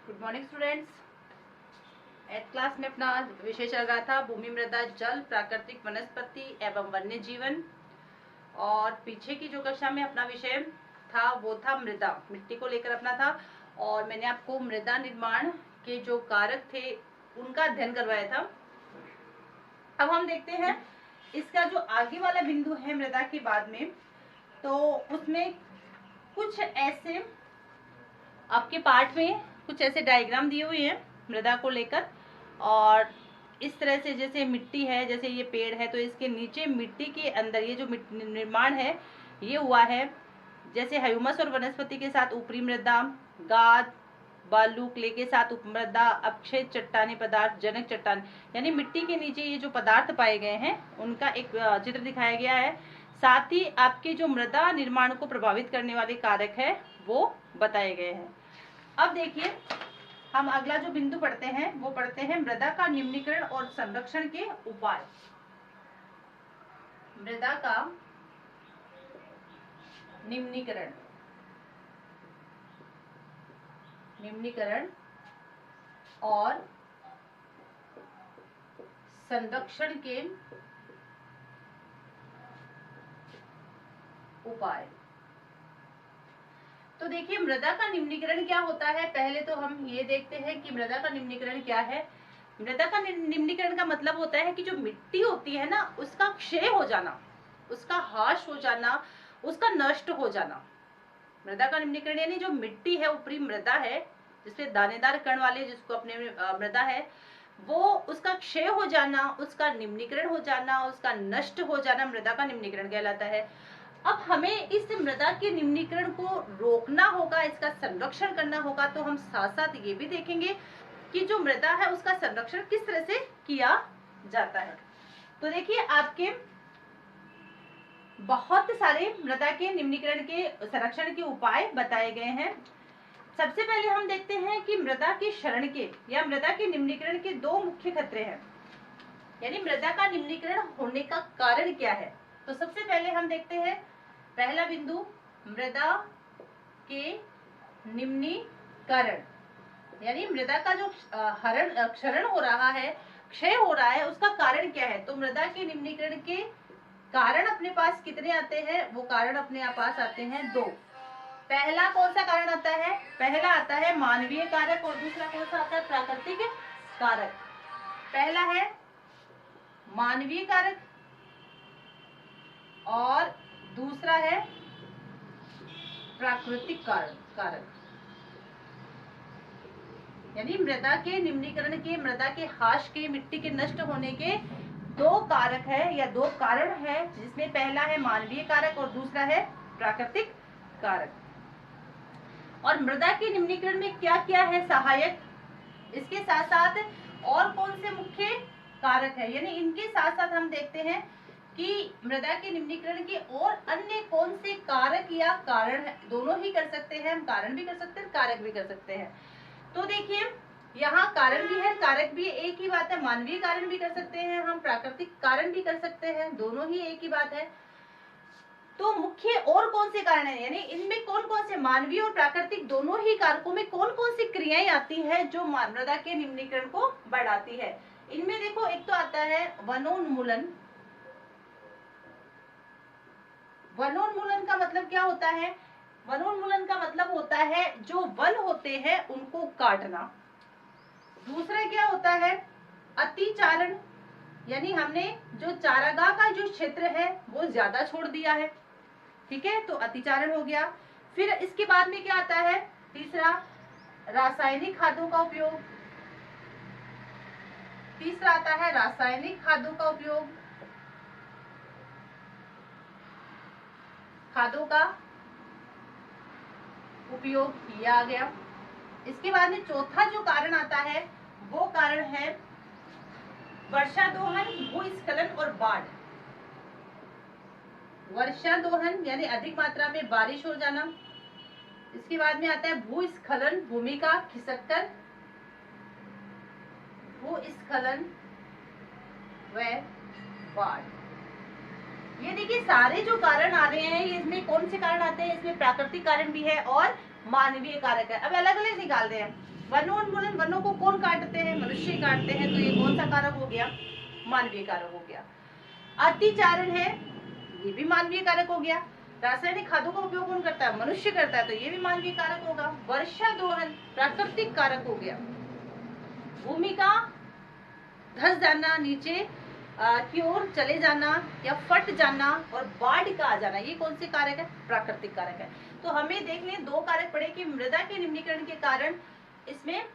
Good morning students. Eighth class में अपना विषय चल रहा था भूमि, मृदा, जल, प्राकृतिक वनस्पति एवं वन्य जीवन। और पीछे की जो कक्षा में अपना विषय था वो था मृदा, मिट्टी को लेकर अपना था। और मैंने आपको मृदा निर्माण के जो कारक थे उनका अध्ययन करवाया था। अब हम देखते हैं इसका जो आगे वाला बिंदु है मृदा के बाद में, तो उसमें कुछ ऐसे आपके पाठ में कुछ ऐसे डायग्राम दिए हुए हैं मृदा को लेकर। और इस तरह से जैसे मिट्टी है, जैसे ये पेड़ है तो इसके नीचे मिट्टी के अंदर ये जो निर्माण है ये हुआ है। जैसे ह्यूमस और वनस्पति के साथ ऊपरी मृदा, गाद, बालू, क्ले के साथ उपमृदा, अक्षय चट्टानी पदार्थ, जनक चट्टान, यानी मिट्टी के नीचे ये जो पदार्थ पाए गए हैं उनका एक चित्र दिखाया गया है। साथ ही आपके जो मृदा निर्माण को प्रभावित करने वाले कारक है वो बताए गए हैं। अब देखिए हम अगला जो बिंदु पढ़ते हैं वो पढ़ते हैं मृदा का निम्नीकरण और संरक्षण के उपाय। मृदा का निम्नीकरण और संरक्षण के उपाय। तो देखिए मृदा का निम्नीकरण क्या होता है। पहले तो हम ये देखते हैं कि मृदा का निम्नीकरण क्या है। मृदा का निम्नीकरण का मतलब होता है कि जो मिट्टी होती है ना उसका क्षय हो जाना, उसका ह्रास हो जाना, उसका नष्ट हो जाना। मृदा का निम्नीकरण यानी जो मिट्टी है, ऊपरी मृदा है जिसपे दानेदार कण वाले जिसको अपने मृदा है, वो उसका क्षय हो जाना, उसका निम्नीकरण हो जाना, उसका नष्ट हो जाना मृदा का निम्नीकरण कहलाता है। अब हमें इस मृदा के निम्नीकरण को रोकना होगा, इसका संरक्षण करना होगा। तो हम साथ साथ ये भी देखेंगे कि जो मृदा है उसका संरक्षण किस तरह से किया जाता है। तो देखिए आपके बहुत सारे मृदा के निम्नीकरण के संरक्षण के उपाय बताए गए हैं। सबसे पहले हम देखते हैं कि मृदा के क्षरण के या मृदा के निम्नीकरण के दो मुख्य खतरे हैं, यानी मृदा का निम्नीकरण होने का कारण क्या है। तो सबसे पहले हम देखते हैं पहला बिंदु, मृदा के निम्नीकरण, यानी मृदा का जो क्षरण हो रहा है, क्षय हो रहा है, उसका कारण क्या है। तो मृदा के निम्नीकरण के कारण अपने पास कितने आते हैं, वो कारण अपने पास आते हैं दो। पहला कौन सा कारण आता है, पहला आता है मानवीय कारक और दूसरा कौन सा आता है, प्राकृतिक कारक। पहला है मानवीय कारक और दूसरा है प्राकृतिक कारक। यानी मृदा के निम्नीकरण के, मृदा के ह्रास के, मिट्टी के नष्ट होने के दो कारक है या दो कारण है, जिसमें पहला है मानवीय कारक और दूसरा है प्राकृतिक कारक। और मृदा के निम्नीकरण में क्या क्या है सहायक, इसके साथ साथ और कौन से मुख्य कारक है, यानी इनके साथ साथ हम देखते हैं कि मृदा के निम्नीकरण के और अन्य कौन से कारक या कारण है। दोनों ही कर सकते हैं, हम कारण भी कर सकते हैं, कारक भी कर सकते हैं। तो देखिए यहाँ कारण भी है, कारक भी, एक ही बात है। मानवीय कारण भी कर सकते हैं हम, प्राकृतिक कारण भी कर सकते हैं, दोनों ही एक ही बात है। तो मुख्य और कौन से कारण है, यानी इनमें कौन कौन से, मानवीय और प्राकृतिक दोनों ही कारकों में कौन कौन सी क्रियाएं आती है जो मृदा के निम्नीकरण को बढ़ाती है। इनमें देखो एक तो आता है वनोन्मूलन। वनोन्मूलन का मतलब क्या होता है, वनोन्मूलन का मतलब होता है जो वन होते हैं उनको काटना। दूसरा क्या होता है, अतिचारण, यानी हमने जो चारागाह का जो क्षेत्र है वो ज्यादा छोड़ दिया है, ठीक है, तो अतिचारण हो गया। फिर इसके बाद में क्या आता है, तीसरा रासायनिक खादों का उपयोग। तीसरा आता है रासायनिक खादों का उपयोग, खादों का उपयोग ये आ गया। इसके बाद में चौथा जो कारण आता है वो कारण है वर्षा दोहन, भूस्खलन और बाढ़। वर्षा दोहन यानी अधिक मात्रा में बारिश हो जाना। इसके बाद में आता है भूस्खलन, भूमि का खिसककर, भूस्खलन व बाढ़। ये देखिए सारे जो कारण आ रहे हैं, इसमें कौन से कारण आते हैं, इसमें प्राकृतिक कारण भी है और मानवीय कारक है। अब अलग अलग निकाल रहे हैं। वनोन्मूलन, वनों को कौन काटते हैं? मनुष्य काटते हैं, तो ये कौन सा कारक हो गया? मानवीय कारक हो गया। अतिचारण है, ये भी मानवीय कारक हो गया। रासायनिक खादों का उपयोग कौन करता है? मनुष्य करता है, तो ये भी मानवीय कारक होगा। वर्षा दोहन प्राकृतिक कारक हो गया। भूमि का धस जाना, नीचे की ओर चले जाना या फट जाना और बाढ़ का आ जाना, ये कौन से कारक है? प्राकृतिक कारक है। तो हमें देख लें, दो कारक पड़े कि मृदा के निम्नीकरण के कारण इसमें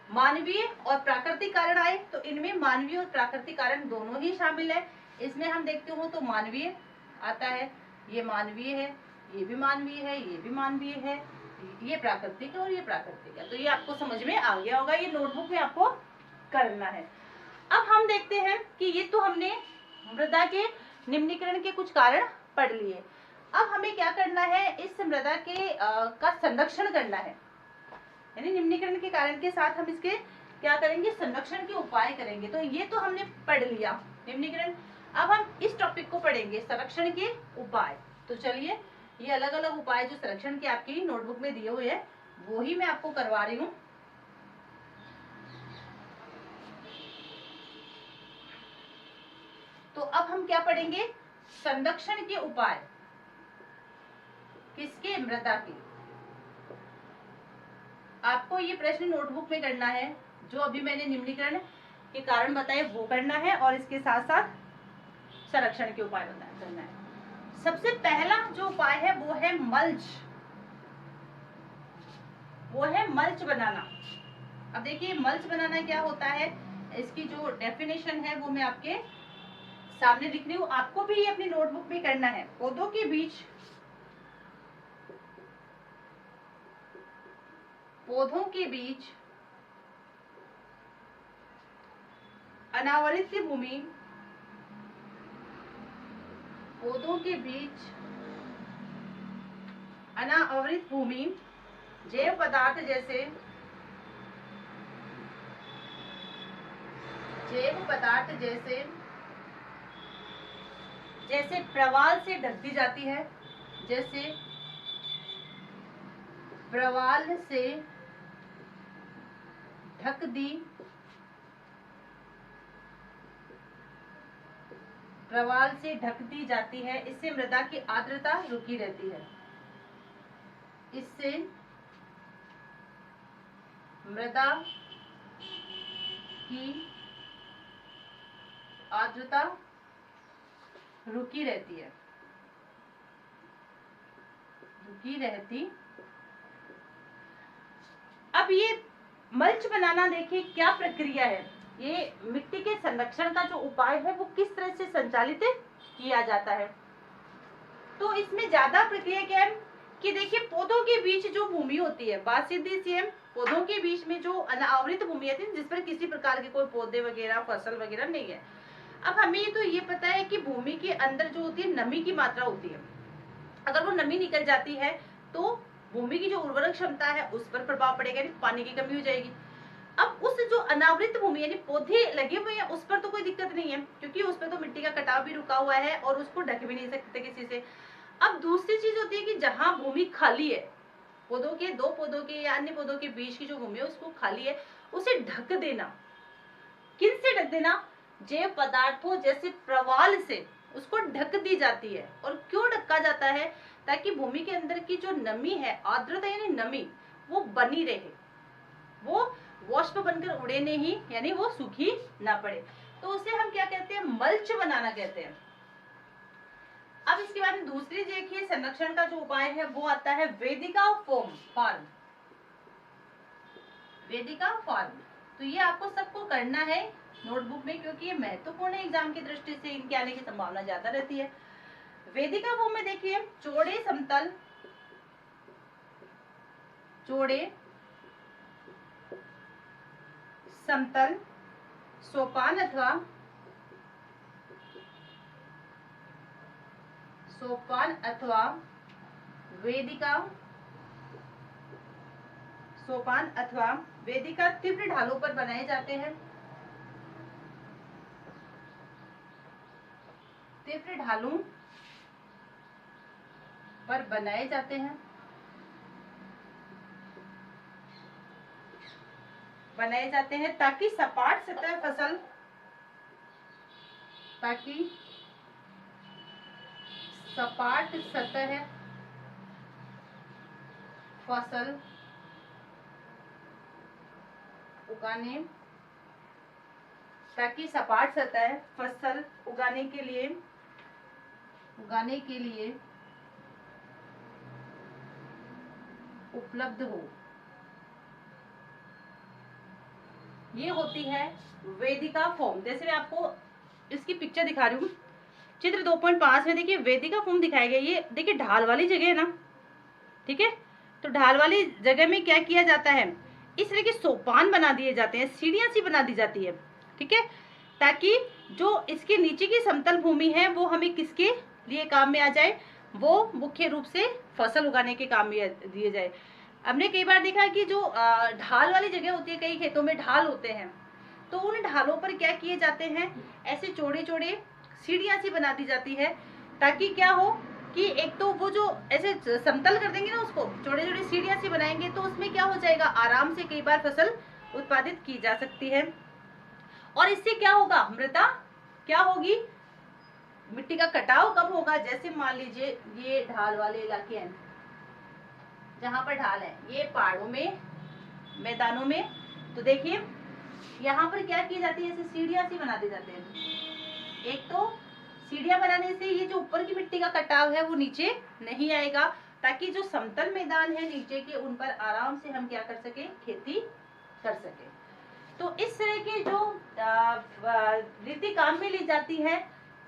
मानवीय और प्राकृतिक कारण आए, तो इनमें मानवीय और प्राकृतिक कारण दोनों ही शामिल है। इसमें हम देखते हो तो मानवीय आता है, ये मानवीय है, ये भी मानवीय है, ये भी मानवीय है, ये प्राकृतिक है और ये प्राकृतिक है। तो ये आपको समझ में आ गया होगा, ये नोटबुक में आपको करना है। अब हम देखते हैं कि ये तो हमने मृदा के निम्नीकरण के कुछ कारण पढ़ लिए। अब हमें क्या करना है? इस मृदा के का संरक्षण करना है, यानी निम्नीकरण के कारण के साथ हम इसके क्या करेंगे? संरक्षण के उपाय करेंगे। तो ये तो हमने पढ़ लिया निम्नीकरण। अब हम इस टॉपिक को पढ़ेंगे, संरक्षण के उपाय। तो चलिए, ये अलग अलग उपाय जो संरक्षण के आपकी नोटबुक में दिए हुए हैं वो ही मैं आपको करवा रही हूँ। तो अब हम क्या पढ़ेंगे? संरक्षण के उपाय। किसके? मृदा के। आपको ये प्रश्न नोटबुक में करना है, जो अभी मैंने निम्नीकरण के कारण बताए वो करना है और इसके साथ साथ संरक्षण के उपाय करना है। सबसे पहला जो उपाय है वो है मल्च, वो है मल्च बनाना। अब देखिए, मल्च बनाना क्या होता है, इसकी जो डेफिनेशन है वो मैं आपके सामने लिख रही हूँ। आपको भी ये अपनी नोटबुक में करना है। पौधों के बीच अनावृत भूमि, पौधों के बीच अनावृत भूमि जैव पदार्थ जैसे प्रवाल से ढक दी जाती है, जैसे प्रवाल से ढक दी जाती है। इससे मृदा की आर्द्रता रुकी रहती है। इससे मृदा की आर्द्रता रुकी रहती। अब ये मल्च बनाना, देखिए क्या प्रक्रिया है। ये मिट्टी के संरक्षण का जो उपाय है वो किस तरह से संचालित किया जाता है। तो इसमें ज्यादा प्रक्रिया क्या है कि देखिए, पौधों के बीच जो भूमि होती है, बात सीधी सी है, पौधों के बीच में जो अनावृत भूमि होती है जिस पर किसी प्रकार के कोई पौधे वगैरह, फसल वगैरह नहीं है। अब हमें तो ये पता है कि भूमि के अंदर जो होती है नमी की मात्रा होती है, अगर वो नमी निकल जाती है तो भूमि की जो उर्वरक क्षमता है उस पर प्रभाव पड़ेगा, यानी पानी की कमी हो जाएगी। अब उस जो अनावृत भूमि यानी पौधे लगे हुए हैं उस पर तो कोई दिक्कत नहीं है, क्योंकि उस पर तो मिट्टी का कटाव भी रुका हुआ है और उसको ढक भी नहीं सकते किसी से। अब दूसरी चीज होती है कि जहां भूमि खाली है, पौधों के, दो पौधों के या अन्य पौधों के बीच की जो भूमि है उसको खाली है, उसे ढक देना। किन से ढक देना? जैव पदार्थों जैसे प्रवाल से उसको ढक दी जाती है। और क्यों ढका जाता है? ताकि भूमि के अंदर की जो नमी है, आर्द्रता यानी नमी, वो बनी रहे, वो वाष्प बनकर उड़े नहीं, यानी वो सूखी ना पड़े। तो उसे हम क्या कहते हैं? मल्च बनाना कहते हैं। अब इसके बाद में दूसरी देखिए संरक्षण का जो उपाय है वो आता है वेदिका फॉर्म। वेदिका फॉर्म, तो ये आपको सबको करना है नोटबुक में, क्योंकि ये महत्वपूर्ण है, एग्जाम की दृष्टि से इनके आने की संभावना ज्यादा रहती है। वेदिका फॉर्म में देखिए, चौड़े समतल सोपान अथवा वेदिका तीव्र ढालों पर बनाए जाते हैं। तीव्र ढालों पर बनाए जाते हैं। बनाए जाते हैं ताकि सपाट सतह फसल उगाने के लिए उपलब्ध हो। ये होती है वेदिका फॉर्म। जैसे मैं आपको इसकी पिक्चर दिखा रही हूँ, चित्र 2.5 में देखिए वेदिका फॉर्म दिखाया गया। ये देखिए ढाल वाली जगह है ना, ठीक है। तो ढाल वाली जगह में क्या किया जाता है, इस तरह के सोपान बना दिए जाते हैं, सीढ़ियां सी बना दी जाती है, ठीक है, ताकि जो इसके नीचे की समतल भूमि है वो हमें किसके लिए काम में आ जाए, वो मुख्य रूप से फसल उगाने के काम में दिए जाए। हमने कई बार देखा कि जो ढाल वाली जगह होती है, कई खेतों में ढाल होते हैं, तो उन ढालों पर क्या किए जाते हैं, ऐसे चौड़े चौड़े सीढ़ियां सी बना दी जाती है, ताकि क्या हो कि एक तो वो जो ऐसे समतल कर देंगे ना, उसको चौड़े चौड़े सीढ़ियां सी बनाएंगे, तो उसमें क्या हो जाएगा, आराम से कई बार फसल उत्पादित की जा सकती है। और इससे क्या होगा, मृदा क्या होगी, मिट्टी का कटाव कब होगा। जैसे मान लीजिए ये ढाल वाले इलाके हैं, जहां पर ढाल है, ये पहाड़ों में, मैदानों में, तो देखिए यहाँ पर क्या की जाती है, ऐसे सीढ़ियां सी बना दी जाते हैं। एक तो सीढ़ियां बनाने से ये जो ऊपर की मिट्टी का कटाव है वो नीचे नहीं आएगा, ताकि जो समतल मैदान है नीचे के, उन पर आराम से हम क्या कर सके, खेती कर सके। तो इस तरह की जो रीति काम में ली जाती है,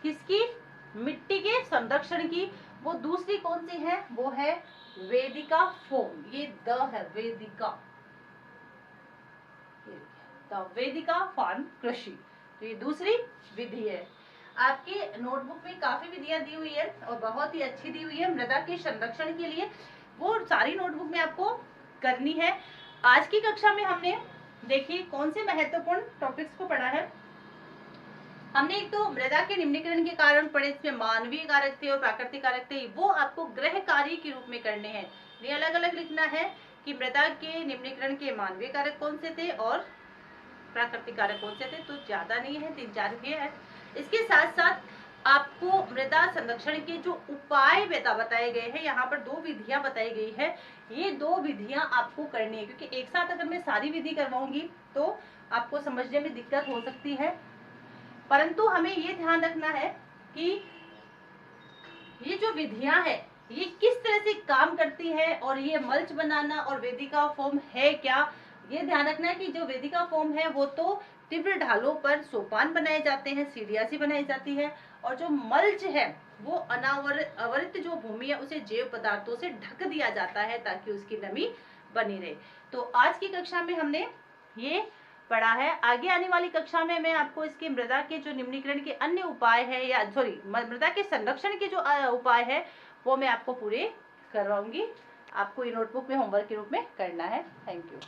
किसकी, मिट्टी के संरक्षण की, वो दूसरी कौन सी है, वो है वेदिका फॉर्म। ये द है, वेदिका, वेदिका फार्म कृषि, तो ये दूसरी विधि है। आपके नोटबुक में काफी विधियां दी हुई है और बहुत ही अच्छी दी हुई है मृदा के संरक्षण के लिए, वो सारी नोटबुक में आपको करनी है। आज की कक्षा में हमने देखिए कौन से महत्वपूर्ण टॉपिक्स को पढ़ा है। हमने एक तो मृदा के निम्नीकरण के कारण पढ़े, इसमें मानवीय कारक थे और प्राकृतिक कारक थे, वो आपको गृह कार्य के रूप में करने हैं। ये अलग अलग लिखना है कि मृदा के निम्नीकरण के मानवीय कारक कौन से थे और प्राकृतिक कारक कौन से थे, तो ज्यादा नहीं है, 3-4 के है। इसके साथ साथ आपको मृदा संरक्षण के जो उपाय बताए गए हैं, यहाँ पर 2 विधियां बताई गई है, ये 2 विधियां आपको करनी है, क्योंकि एक साथ अगर मैं सारी विधि करवाऊंगी तो आपको समझने में दिक्कत हो सकती है। परंतु हमें ये ध्यान रखना है कि ये जो विधियां है ये किस तरह से काम करती है, और ये मल्च बनाना और वेदिका फॉर्म है क्या, ये ध्यान रखना है कि जो वेदिका फॉर्म है वो तो तीव्र ढालों पर सोपान बनाए जाते हैं, सीढ़ियां सी बनाई जाती है, और जो मल्च है वो अनावरित जो भूमि है उसे जैव पदार्थों से ढक दिया जाता है ताकि उसकी नमी बनी रहे। तो आज की कक्षा में हमने ये पढ़ा है। आगे आने वाली कक्षा में मैं आपको इसके मृदा के जो निम्नीकरण के अन्य उपाय है, या सॉरी मृदा के संरक्षण के जो उपाय है वो मैं आपको पूरे करवाऊंगी। आपको ये नोटबुक में होमवर्क के रूप में करना है। Thank you.